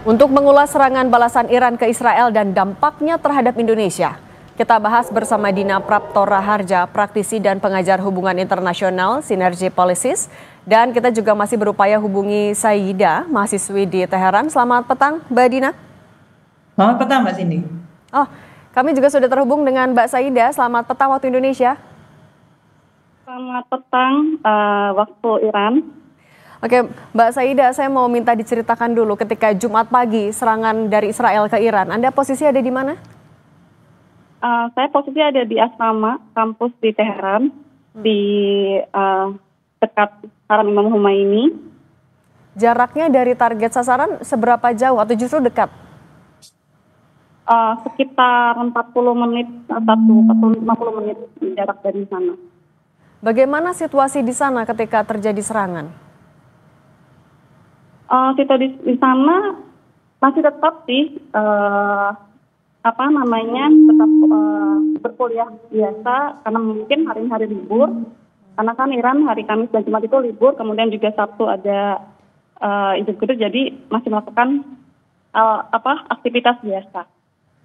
Untuk mengulas serangan balasan Iran ke Israel dan dampaknya terhadap Indonesia, kita bahas bersama Dina Praptora Harja, praktisi dan pengajar hubungan internasional Sinergi Policies. Dan kita juga masih berupaya hubungi Saida, mahasiswi di Teheran. Selamat petang, Mbak Dina. Selamat petang, Mbak Cindy. Oh, kami juga sudah terhubung dengan Mbak Saida. Selamat petang waktu Indonesia. Selamat petang waktu Iran. Oke, Mbak Saida, saya mau minta diceritakan dulu ketika Jumat pagi serangan dari Israel ke Iran. Anda posisi ada di mana? Saya posisi ada di asrama kampus di Teheran, di dekat Haram Imam Khomeini. Jaraknya dari target sasaran seberapa jauh atau justru dekat? Sekitar 40 menit atau 50 menit jarak dari sana. Bagaimana situasi di sana ketika terjadi serangan? Situasi di sana masih tetap sih tetap berkuliah biasa karena mungkin hari-hari libur, karena kan Iran hari Kamis dan Jumat itu libur, kemudian juga Sabtu ada Idul Fitri, jadi masih melakukan aktivitas biasa.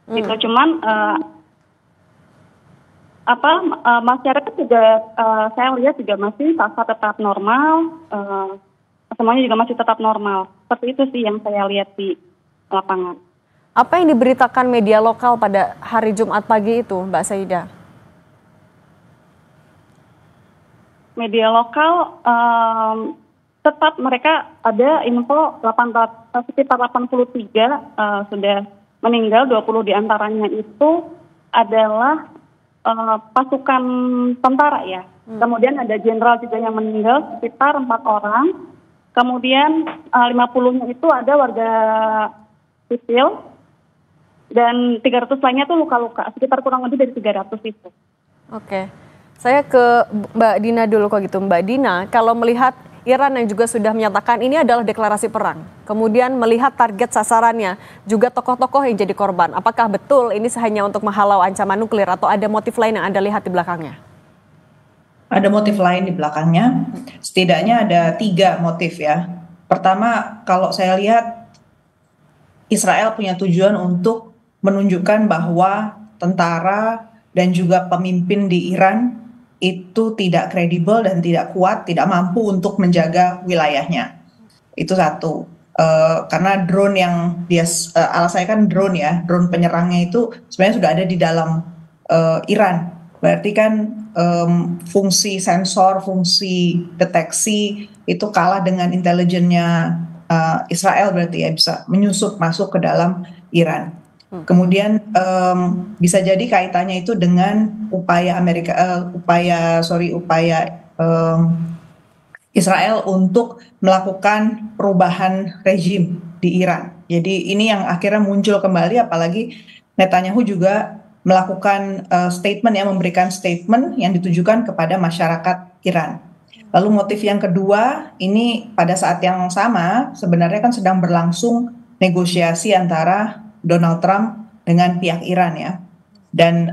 Gitu. Cuman masyarakat juga saya lihat juga masih tetap normal. Semuanya juga masih tetap normal. Seperti itu sih yang saya lihat di lapangan. Apa yang diberitakan media lokal pada hari Jumat pagi itu, Mbak Saida? Media lokal tetap mereka ada info sekitar 83 sudah meninggal, 20 diantaranya itu adalah pasukan tentara ya. Kemudian ada jenderal juga yang meninggal, sekitar 4 orang. Kemudian 50-nya itu ada warga sipil dan 300 lainnya itu luka-luka, sekitar kurang lebih dari 300 itu. Oke, saya ke Mbak Dina dulu kok gitu. Mbak Dina, kalau melihat Iran yang juga sudah menyatakan ini adalah deklarasi perang, kemudian melihat target sasarannya, juga tokoh-tokoh yang jadi korban, apakah betul ini hanya untuk menghalau ancaman nuklir atau ada motif lain yang Anda lihat di belakangnya? Ada motif lain di belakangnya, setidaknya ada 3 motif ya. Pertama, kalau saya lihat Israel punya tujuan untuk menunjukkan bahwa tentara dan juga pemimpin di Iran itu tidak kredibel dan tidak kuat, tidak mampu untuk menjaga wilayahnya. Itu satu. Karena drone yang alasannya kan drone ya, drone penyerangnya itu sebenarnya sudah ada di dalam Iran. Berarti kan fungsi sensor, fungsi deteksi itu kalah dengan intelijennya Israel, berarti ya bisa menyusup masuk ke dalam Iran. Kemudian bisa jadi kaitannya itu dengan upaya Israel untuk melakukan perubahan rejim di Iran. Jadi ini yang akhirnya muncul kembali, apalagi Netanyahu juga melakukan statement, memberikan statement yang ditujukan kepada masyarakat Iran. Lalu motif yang kedua, ini pada saat yang sama sebenarnya kan sedang berlangsung negosiasi antara Donald Trump dengan pihak Iran ya. Dan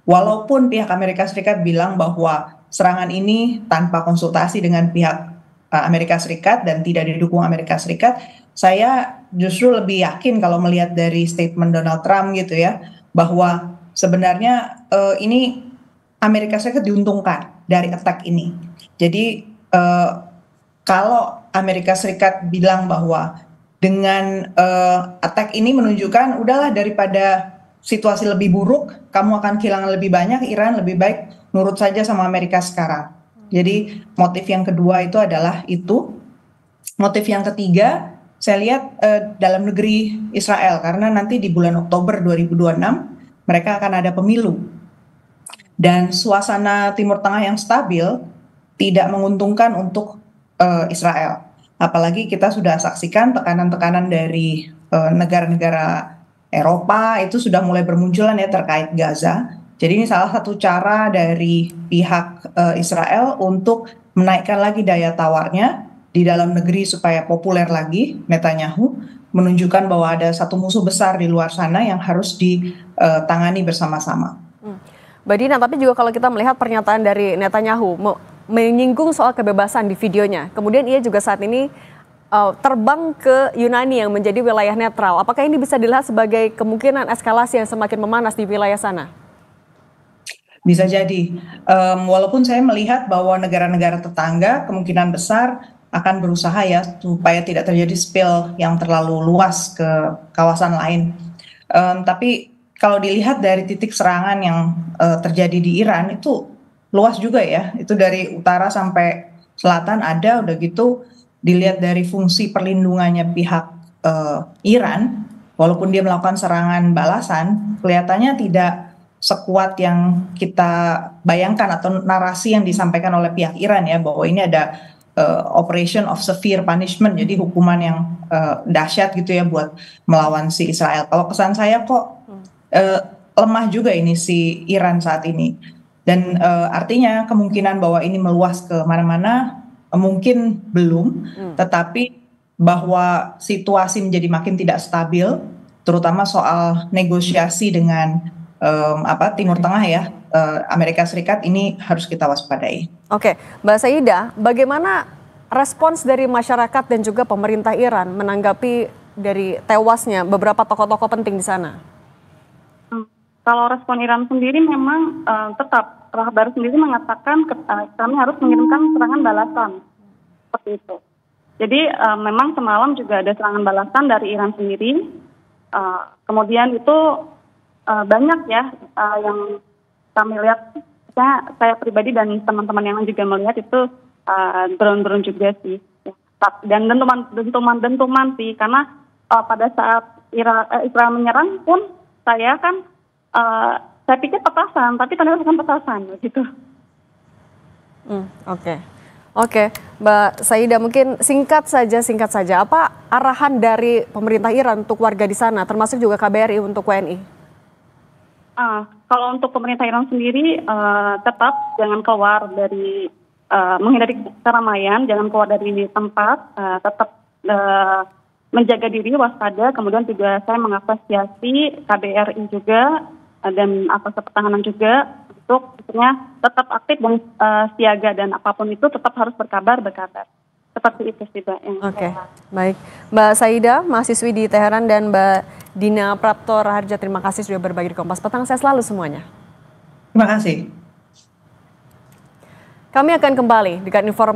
walaupun pihak Amerika Serikat bilang bahwa serangan ini tanpa konsultasi dengan pihak Amerika Serikat dan tidak didukung Amerika Serikat, saya justru lebih yakin kalau melihat dari statement Donald Trump gitu ya, bahwa sebenarnya ini Amerika Serikat diuntungkan dari attack ini. Jadi kalau Amerika Serikat bilang bahwa dengan attack ini menunjukkan udahlah daripada situasi lebih buruk, kamu akan kehilangan lebih banyak, Iran lebih baik nurut saja sama Amerika sekarang. Jadi motif yang kedua itu adalah itu. Motif yang ketiga saya lihat dalam negeri Israel, karena nanti di bulan Oktober 2026 mereka akan ada pemilu. Dan suasana Timur Tengah yang stabil tidak menguntungkan untuk Israel. Apalagi kita sudah saksikan tekanan-tekanan dari negara-negara Eropa itu sudah mulai bermunculan ya terkait Gaza. Jadi ini salah satu cara dari pihak Israel untuk menaikkan lagi daya tawarnya di dalam negeri supaya populer lagi. Netanyahu menunjukkan bahwa ada satu musuh besar di luar sana yang harus ditangani bersama-sama. Mbak Dina, tapi juga kalau kita melihat pernyataan dari Netanyahu menyinggung soal kebebasan di videonya, kemudian ia juga saat ini terbang ke Yunani yang menjadi wilayah netral. Apakah ini bisa dilihat sebagai kemungkinan eskalasi yang semakin memanas di wilayah sana? Bisa jadi, walaupun saya melihat bahwa negara-negara tetangga kemungkinan besar akan berusaha ya supaya tidak terjadi spill yang terlalu luas ke kawasan lain. Tapi kalau dilihat dari titik serangan yang terjadi di Iran itu luas juga ya, itu dari utara sampai selatan ada, udah gitu dilihat dari fungsi perlindungannya pihak Iran, walaupun dia melakukan serangan balasan, kelihatannya tidak sekuat yang kita bayangkan atau narasi yang disampaikan oleh pihak Iran ya, bahwa ini ada operation of severe punishment, jadi hukuman yang dahsyat gitu ya buat melawan si Israel. Kalau kesan saya kok lemah juga ini si Iran saat ini, dan artinya kemungkinan bahwa ini meluas ke mana-mana mungkin belum, tetapi bahwa situasi menjadi makin tidak stabil, terutama soal negosiasi dengan Timur Tengah ya, Amerika Serikat, ini harus kita waspadai. Oke, Mbak Saidah, bagaimana respons dari masyarakat dan juga pemerintah Iran menanggapi dari tewasnya beberapa tokoh-tokoh penting di sana? Kalau respon Iran sendiri memang tetap, Rahbar sendiri mengatakan kami harus mengirimkan serangan balasan, seperti itu. Jadi memang semalam juga ada serangan balasan dari Iran sendiri, kemudian itu banyak ya yang kami lihat, saya pribadi dan teman-teman yang juga melihat itu drone-drone juga sih, dan dentuman sih, karena pada saat Israel menyerang pun saya pikir petasan, tapi ternyata bukan petasan gitu. Oke, Mbak Saidah, mungkin singkat saja, apa arahan dari pemerintah Iran untuk warga di sana, termasuk juga KBRI untuk WNI? Kalau untuk pemerintah Iran sendiri, tetap jangan keluar dari, menghindari keramaian, jangan keluar dari tempat, tetap menjaga diri, waspada. Kemudian juga saya mengapresiasi KBRI juga dan aparat pertahanan juga untuk tetap aktif dan siaga, dan apapun itu tetap harus berkabar. Seperti itu sih, Mbak. Oke, baik. Mbak Saidah, mahasiswi di Teheran, dan Mbak Dina Prapto Raharja, terima kasih sudah berbagi di Kompas Petang. Saya selalu semuanya. Terima kasih. Kami akan kembali dengan informasi